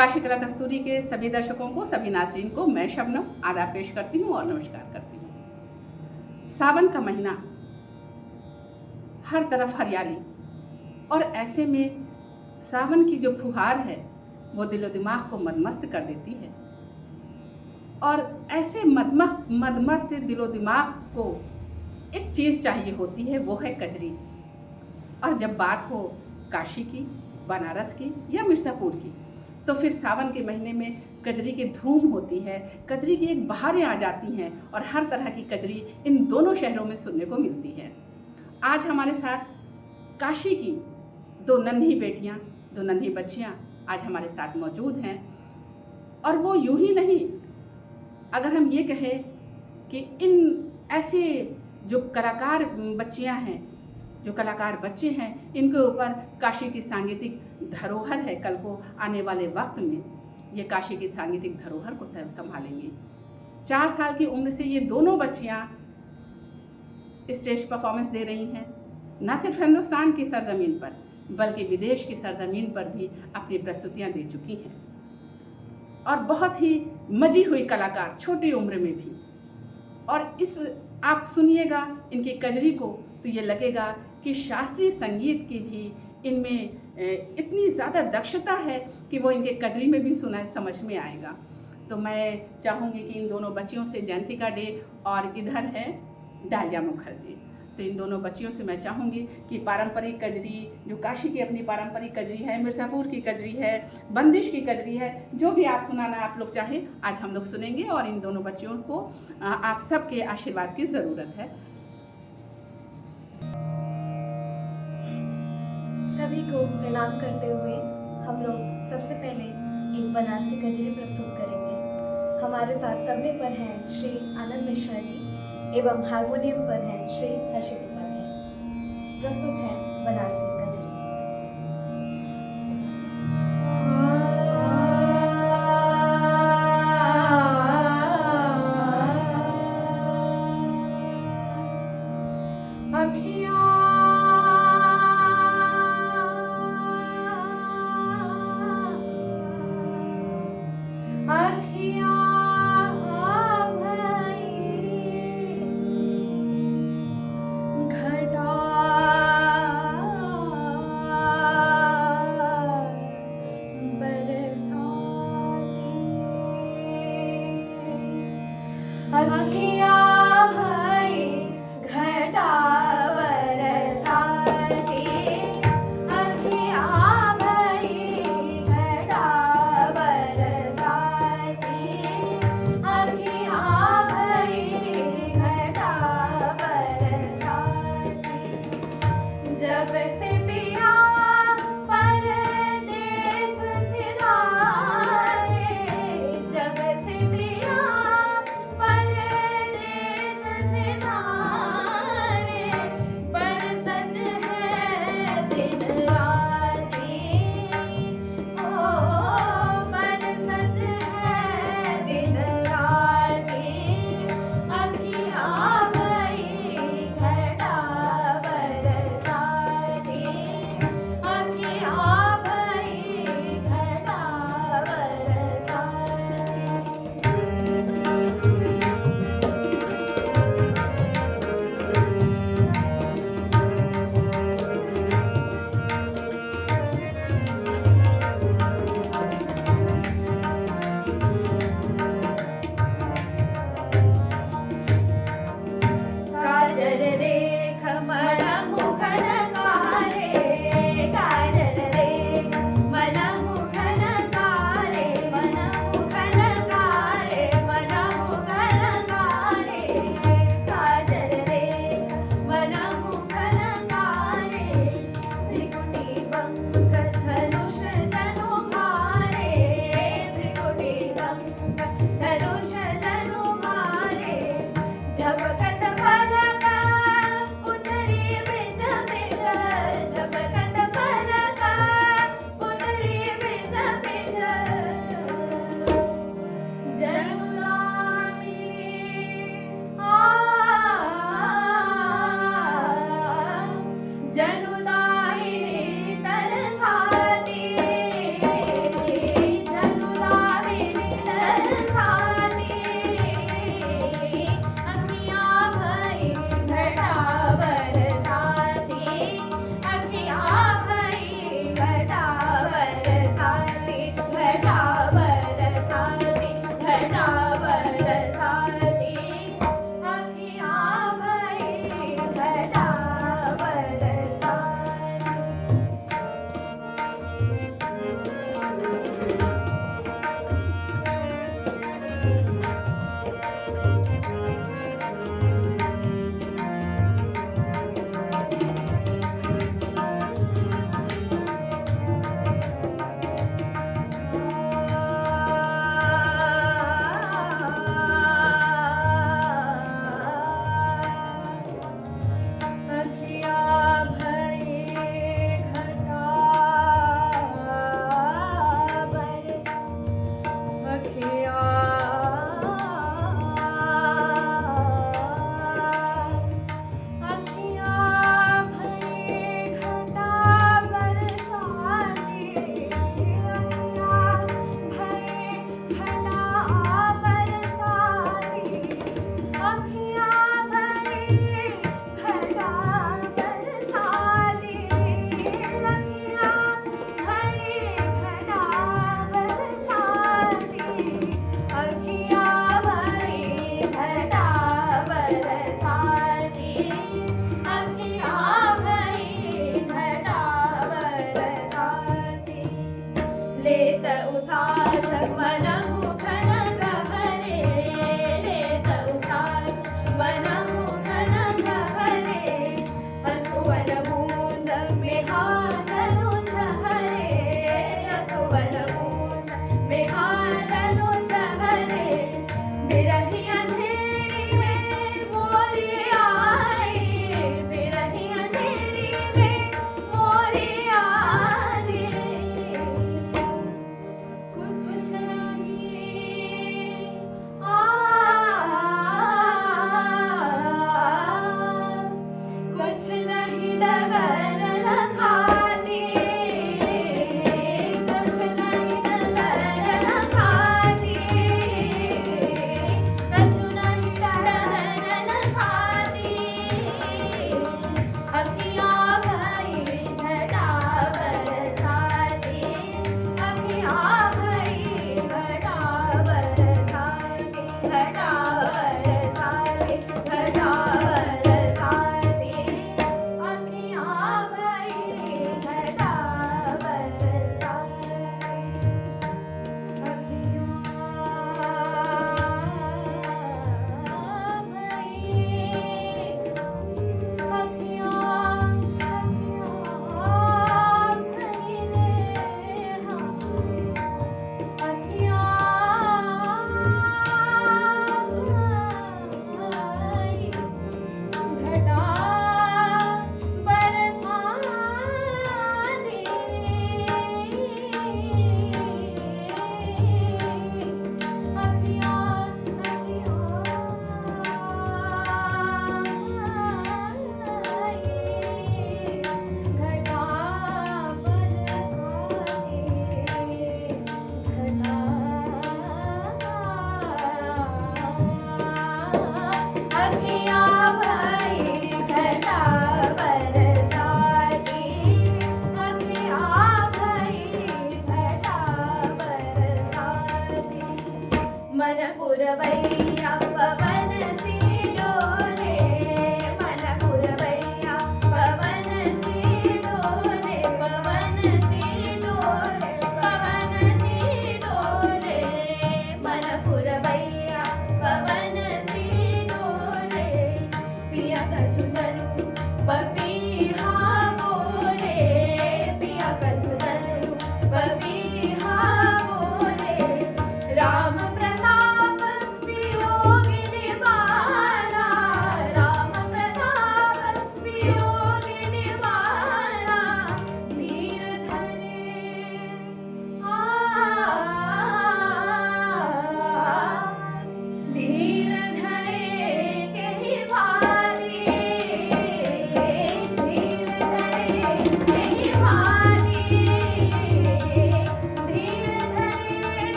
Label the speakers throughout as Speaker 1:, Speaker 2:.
Speaker 1: काशी कला कस्तूरी के सभी दर्शकों को, सभी नाज़रीन को मैं शबनम आदाब पेश करती हूँ और नमस्कार करती हूँ। सावन का महीना, हर तरफ हरियाली, और ऐसे में सावन की जो फुहार है वो दिलो दिमाग को मदमस्त कर देती है। और ऐसे मदमस्त दिलो दिमाग को एक चीज़ चाहिए होती है, वो है कजरी। और जब बात हो काशी की, बनारस की या मिर्ज़ापुर की, तो फिर सावन के महीने में कजरी की धूम होती है, कजरी की एक बहारें आ जाती हैं और हर तरह की कजरी इन दोनों शहरों में सुनने को मिलती है। आज हमारे साथ काशी की दो नन्ही बेटियां, दो नन्ही बच्चियां आज हमारे साथ मौजूद हैं। और वो यूं ही नहीं, अगर हम ये कहें कि इन ऐसे जो कलाकार बच्चियां हैं, जो कलाकार बच्चे हैं, इनके ऊपर काशी की सांगीतिक धरोहर है। कल को आने वाले वक्त में ये काशी की सांगीतिक धरोहर को संभालेंगी। 4 साल की उम्र से ये दोनों बच्चियां स्टेज परफॉर्मेंस दे रही हैं, न सिर्फ हिंदुस्तान की सरजमीन पर बल्कि विदेश की सरजमीन पर भी अपनी प्रस्तुतियां दे चुकी हैं। और बहुत ही मजी हुई कलाकार, छोटी उम्र में भी। और इस आप सुनिएगा इनकी कजरी को तो ये लगेगा कि शास्त्रीय संगीत की भी इनमें इतनी ज़्यादा दक्षता है कि वो इनके कजरी में भी सुना समझ में आएगा। तो मैं चाहूँगी कि इन दोनों बच्चियों से जयंतिका डे और इधर है डालिया मुखर्जी, तो इन दोनों बच्चियों से मैं चाहूँगी कि पारंपरिक कजरी, जो काशी की अपनी पारंपरिक कजरी है, मिर्ज़ापुर की कजरी है, बंदिश की कजरी है, जो भी आप सुनाना आप लोग चाहें आज हम लोग सुनेंगे। और इन दोनों बच्चियों को आप सबके आशीर्वाद की ज़रूरत है।
Speaker 2: सभी को प्रणाम करते हुए हम लोग सबसे पहले एक बनारसी कजरी प्रस्तुत करेंगे। हमारे साथ तबले पर हैं श्री आनंद मिश्रा जी एवं हारमोनियम पर हैं श्री हर्षित उपाध्याय। प्रस्तुत है बनारसी कजरी। घटा रेत उसास वनमुख नग हरे रेत उसास वनमुख नग हरे असुवर बूंद मेहादनु हरे असुवर बूंद मेहादनु हरे बिरही अंधेरी में मोरी आई बिरही अंधेरी में मोरी आई कुछ नहीं कुछ नहीं डगर न खाती कुछ नहीं डगर न खाती कुछ नहीं डगर न खाती अखियाँ भरी घटा बरसाती अखियाँ भरी घटा बरसाती घटा बरसाती घटा बरसाती अखियाँ भरी घटा बरसाती मन पुरवैया पवन सी डोले मन पुरवैया पवन सी डोले पवन सी डोले पवन सी डोले मन पुरवैया पवन सी डोले पिया कछु जनु पपीहा बोले पिया कछु जनु पपीहा बोले राम प्रताप वियोगिनी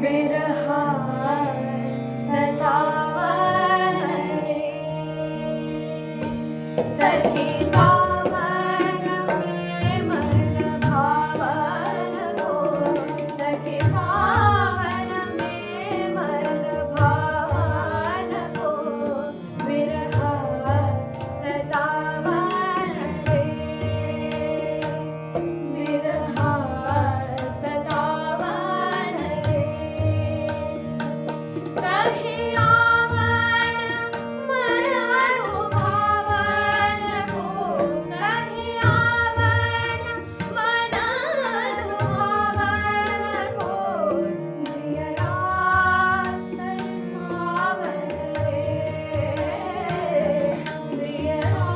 Speaker 2: बिरहा सतावन रे सखी सावन में मन भावन को सखी सावन में मन भावन को बिरहा सतावन रे बिरहा सतावन रे कहे आवन मन अनुभावन को कहे आवन मन अनुभावन को जियरा तरसावन रे जियरा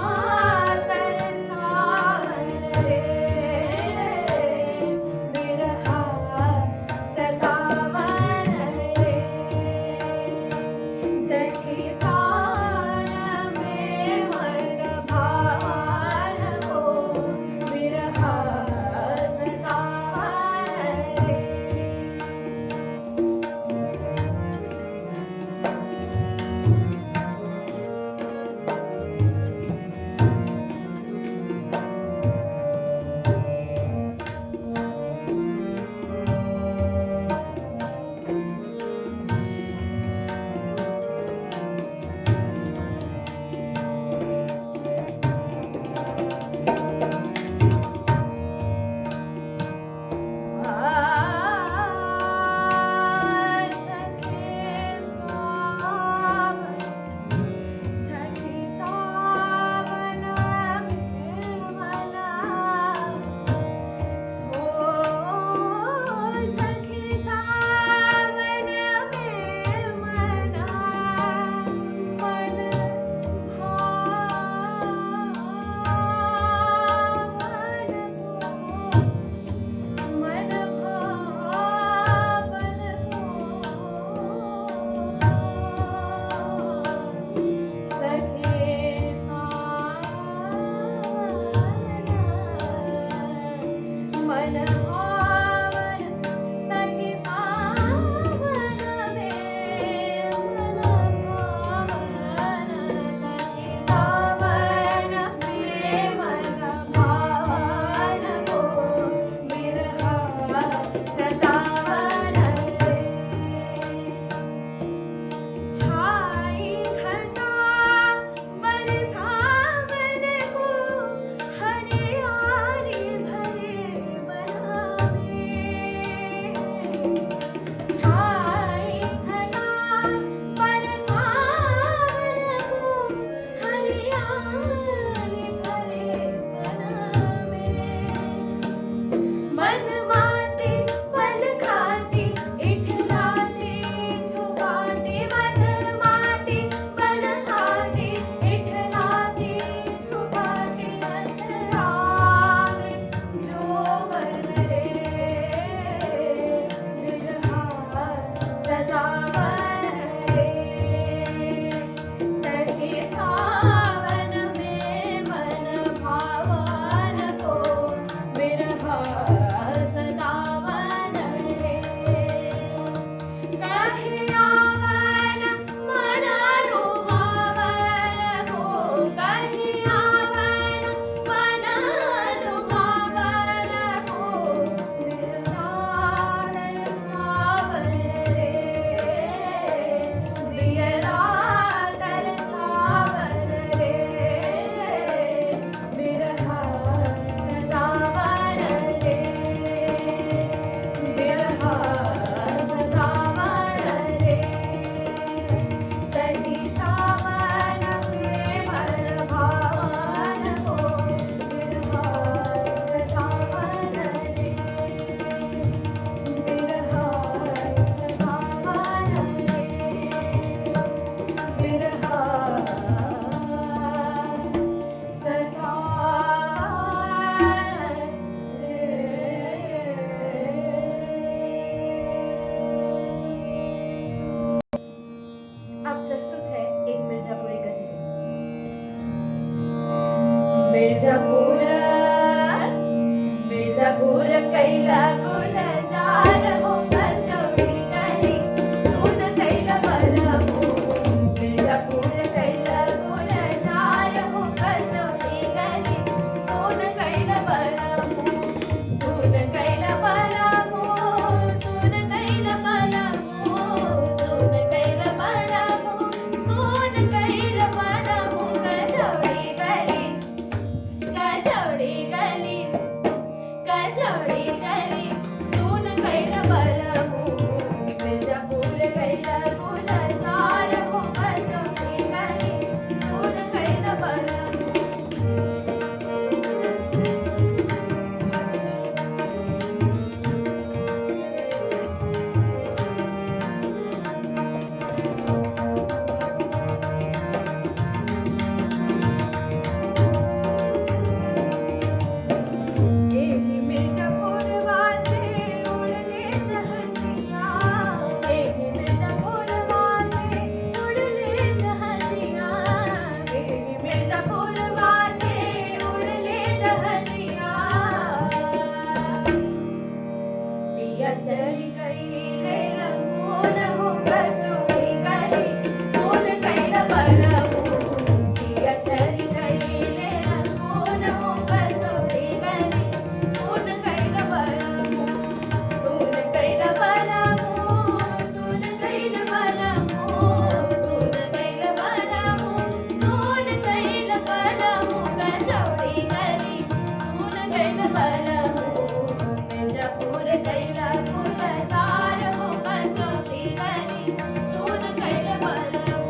Speaker 2: तरसावन रे बिरहा सतावन रे सखी साया में मन भावन को बिरहा सतावन रे सखी सावन में मना सखी सावन में मना मन भावन को मन भावन को सखी सावन मन भावन सखी सावन में मन भावन सखी सावन में मन भावन को बिरहा सतावन रे छाई घटा बरसावन को हरियाली भरे बनावे छाई घटा बरसावन को हरियाली भरे बनावे मन माते मन खाते इठलाते छुपाते मन माते मन खाते इठलाते छुपाते अचरा में जोगन रे बिरहा सतावन रे सखी सावन में मन भावन को बिरहा सतावन रे कहे आवन मन अनुभावन को कहे आवन मन अनुभावन को बिरहा तरसावन रे जियरा तरसावन रे बिरहा सतावन रे बिरहा सतावन रे सखी सावन में मन भावन को बिरहा सतावन रे बिरहा सतावन रे बिरहा अब प्रस्तुत है एक मिर्जापुरी गजरी मिर्जापुर मिर्जापुर कैला गुलजार हो कचौड़ी करे चौड़ी गली सुन कैल बलमु मिर्जापुर कैल गुलजार हो चौड़ी गली सुन कैल बलमु एही मिर्जापुरवा से उड़ले जहाजिया एही मिर्जापुरवा से उड़ले जहाजिया एही मिर्जापुरवा से उड़ले जहाजिया पिया चली गई रे रंगून हो कचौड़ी गली सुन कैल बलमु पिया चली गई रे रंगून हो कचौड़ी गली सुन कैल बलमु सुन कैल बलमु सुन कैल बलमु सुन कैल बलमु सुन कैल बलमु कचौड़ी गली सुन कैल बलमु मिर्जापुर कैला गुलजार हो कचौड़ी गली सुन कैल बलमु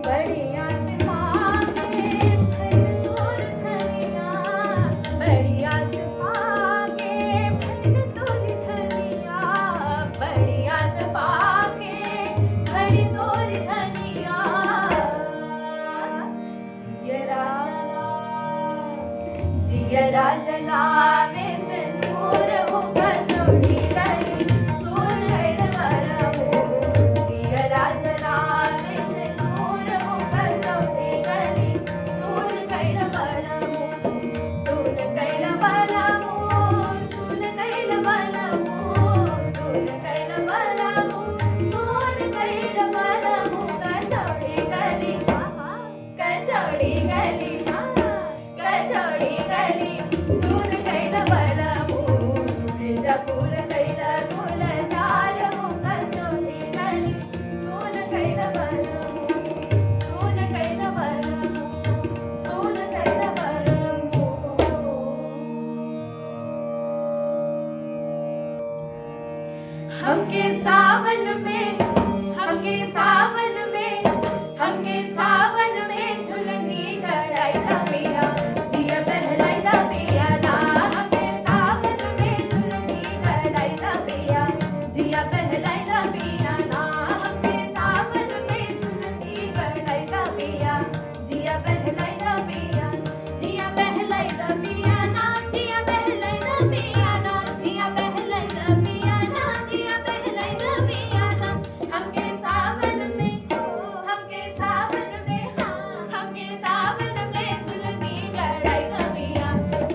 Speaker 2: बढ़िया से पाके भर तोर धनिया बढ़िया से पाके भर तोर धनिया बढ़िया से पाके भर तोर धनिया जियरा जलावे से नूर हो कचौड़ी गली सुन कैल बलमु जियरा जलावे से नूर हो कचौड़ी गली सुन कैल बलमु सुन कैल बलमु सुन कैल बलमु सुन कैल बलमु सुन कैल बलमु कचौड़ी गली कचौड़ी गली कचौड़ी गली सुन कैल बलमु मिर्जापुर कैल गुलजार हो कचौड़ी गली सुन कैल बलमु सुन कैल बलमु सुन कैल बलमु हमके सावन में हमके सावन में हमके सावन में झुलनी गड़ाई दा पिया जिया बहलाई दा पिया ना हमके सावन में झुलनी गड़ाई दा पिया जिया बहलाई दा पिया ना हमके सावन में झुलनी गड़ाई दा पिया जिया बहलाई दा पिया जिया बहलाई दा पिया ना जिया बहलाई दा पिया ना जिया बहलाई दा पिया ना जिया बहलाई दा पिया ना हमके सावन में हाँ हमके सावन में झुलनी गड़ाई दा पिया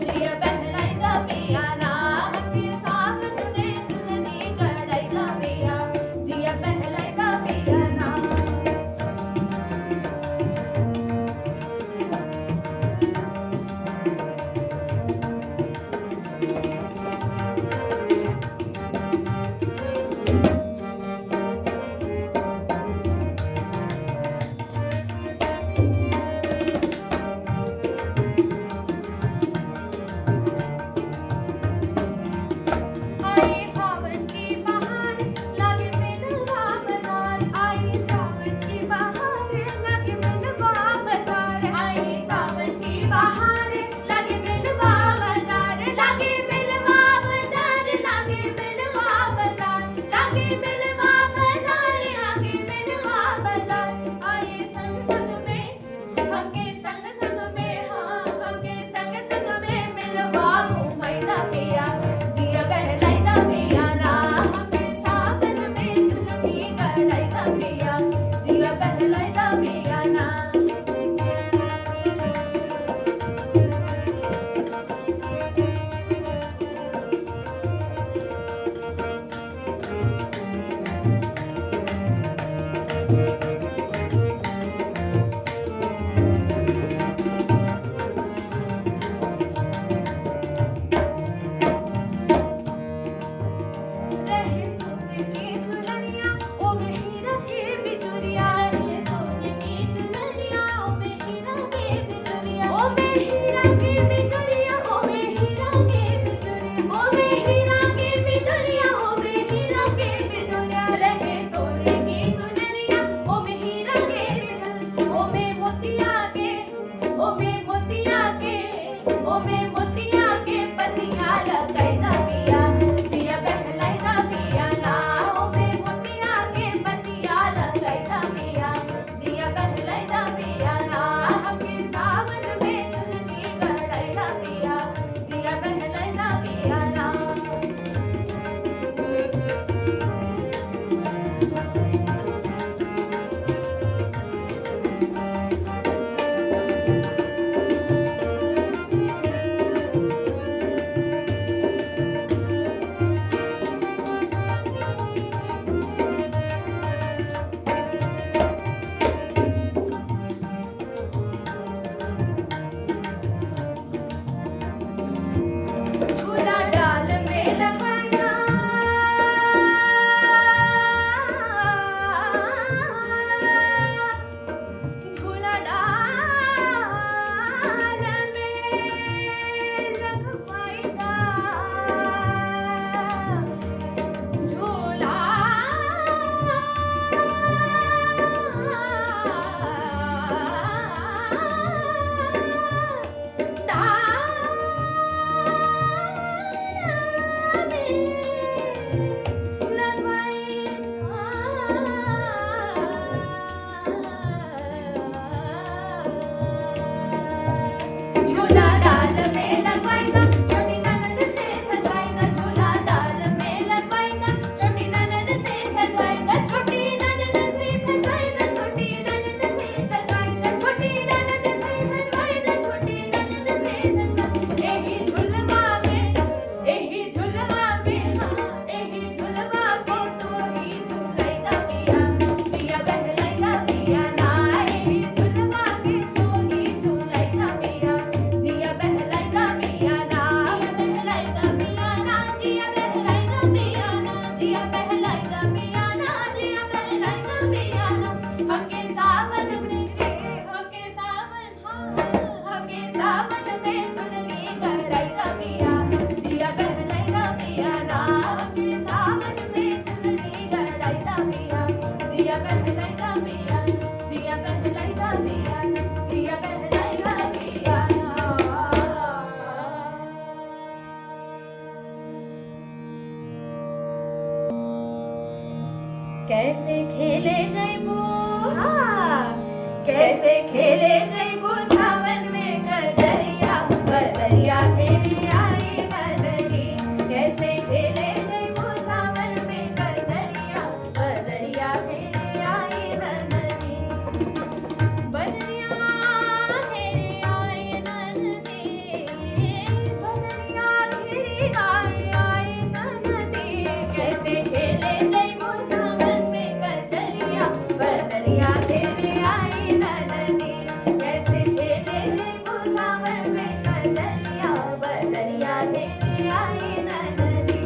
Speaker 2: जिया बहलाई दा पिया ना हमके सावन में झुलनी गड़ाई दा पिया जिया बहलाई दा पिया ना आई सावन की बहार लागे मिलवा बाजार आई सावन की बहार लागे मिलवा बाजार आई सावन की बहार लागे मिलवा बाजार लागे मिलवा बाजार लागे मिलवा बाजार लागे मिलवा बाजार लागे मिलवा बाजार आई संग संग में हमके संग संग में हाँ हमके संग संग में मिलवा घूमई दा पिया जिया बहलाई दा पिया ना हमके सावन में झुलनी गड़ाई दा पिया जिया बहलाई दा पिया ना
Speaker 3: रहे सोने की चुनरिया ओ में हीरा के बिजुरिया
Speaker 2: रहे सोने की चुनरिया ओ में हीरा के बिजुरिया
Speaker 3: ओ में हीरा के बिजुरिया
Speaker 2: ओ में हीरा के बिजुरिया ओ में हीरा के बिजुरिया ओ में हीरा के बिजुरिया रहे सोने की चुनरिया ओ में हीरा के बिजुरिया ओ में मोतिया के ओ में मोतिया के ओ में मोतिया के पतिया लगाई दा पिया जिया बहलाई दा पिया ना ओ में मोतिया के पतिया लगाई दा पिया जिया बहलाई दा पिया ना हमके सावन में चुनरी गढ़ाई दा पिया जिया बहलाई दा पिया ना झूला डाल में लगाया
Speaker 3: झूला डाल में लगवाईदा
Speaker 2: झूला झूला डाल में लगवाईदा छोटी ननद से सजवाईदा झूला डाल में लगवाईदा छोटी ननद से सजवाईदा छोटी ननद से सजवाईदा छोटी ननद से सजवाईदा छोटी ननद से सजवाईदा छोटी ननद से सजवाईदा एही झुलवा के एही झुलवा के हाँ एही झुलवा के तो ही झुलाईदा पिया जिया बहलाईदा पिया ना एही झुलवा के तो ही झुलाईदा पिया जिया बहलाईदा पिया ना जिया बहलाईदा पिया ना जिया बहलाईदा पिया ना जिया बहलाईदा पिया ना हमके सावन में झुलनी गढ़ाईदा पिया जिया बहलाईदा पिया ना हमके सावन में झुलनी गढ़ाईदा पिया जिया बहलाईदा पिया जिया बहलाईदा पिया जिया बहलाईदा पिया ना कैसे खेले जैबू कैसे खेले जैबू सावन में कजरिया बदरिया खेली आई बदरी कैसे खेले जैबू सावन में कजरिया बदरिया खेली आई बदरी बदरिया खेली आई ननदी
Speaker 3: बदरिया घिरी आई ननदी
Speaker 2: कैसे खेले जैबू सावन में कजरिया बदरिया खेली आई ननदी कैसे खेले जैबू सावन में कजरिया बदरिया खेली आई ननदी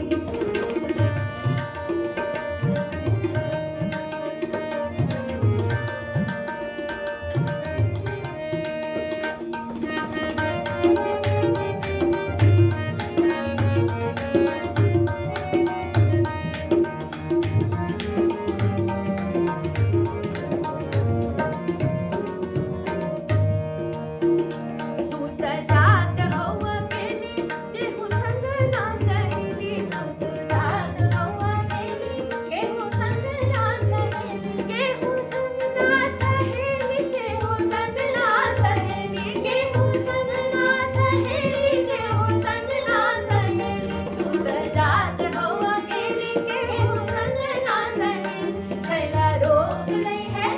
Speaker 3: तू त जात हवा केली केहू संग ना सहेली
Speaker 2: तू जात रहुआ गेली केहू संग ना सहेली
Speaker 3: केहू संग ना सहेली से
Speaker 2: केहू संग ना सहेली केहू संग ना सहेली केहू संग ना सहेली तू त जात रहुआ गेली केहू संग ना सहेली छैला रोक लई है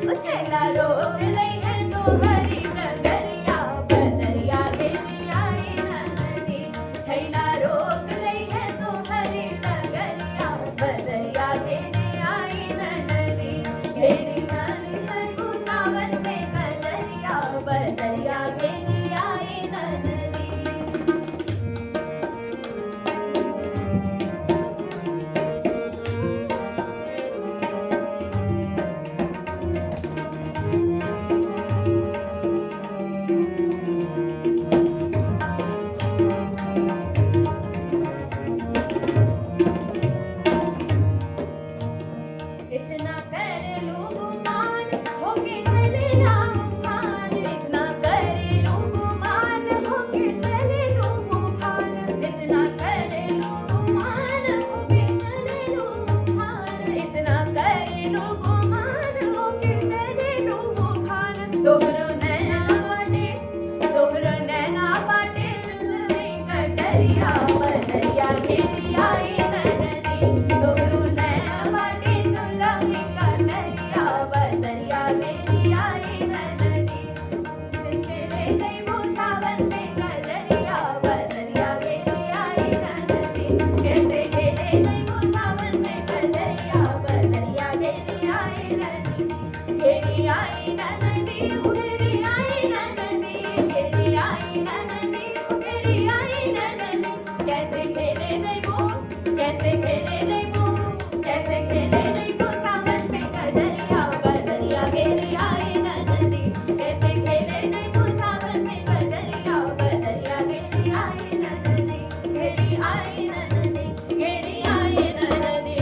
Speaker 2: ओ छैला रोक लई है तो हरी डगरिया बदरिया घेरी आई ननदी छैला रोक लई है तो हरी डगरिया बदरिया घेरी आई ननदी घेरी
Speaker 3: दोहरो नैना बाटे दोहरो नैना बाटे जुल्मी कटरिया बदरिया घेरी आई नदी दोहरो नैना बाटे जुल्मी कटरिया बदरिया घेरी आई नदी खेले जइबो सावन में कजरिया बदरिया घेरी आई नदी कैसे खेले जइबो सावन में कजरिया बदरिया घेरी आई नदी घेरी आई नदी घेरी आई नदी घेरी आई नदी घेरी आई नदी कैसे खेले जइबो कैसे खेले जइबो कैसे खेले जइबो सावन में कजरिया बदरिया घेरी आई नदी कैसे खेले जइबो सावन में कजरिया बदरिया घेरी आई नदी घेरी आई नदी घेरी आई नदी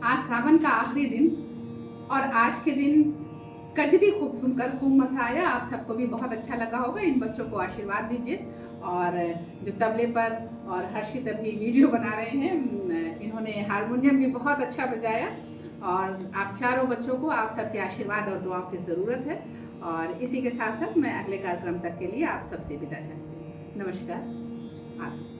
Speaker 1: आज सावन का आखिरी दिन और आज के दिन कजरी खूब सुनकर खूब मजा आया। आप सबको भी बहुत अच्छा लगा होगा। इन बच्चों को आशीर्वाद दीजिए। और जो तबले पर और हर्षित अभी वीडियो बना रहे हैं, इन्होंने हारमोनियम भी बहुत अच्छा बजाया। और आप चारों बच्चों को आप सबके आशीर्वाद और दुआओं की ज़रूरत है। और इसी के साथ साथ मैं अगले कार्यक्रम तक के लिए आप सबसे विदा चाहती हूँ। नमस्कार। आदाब।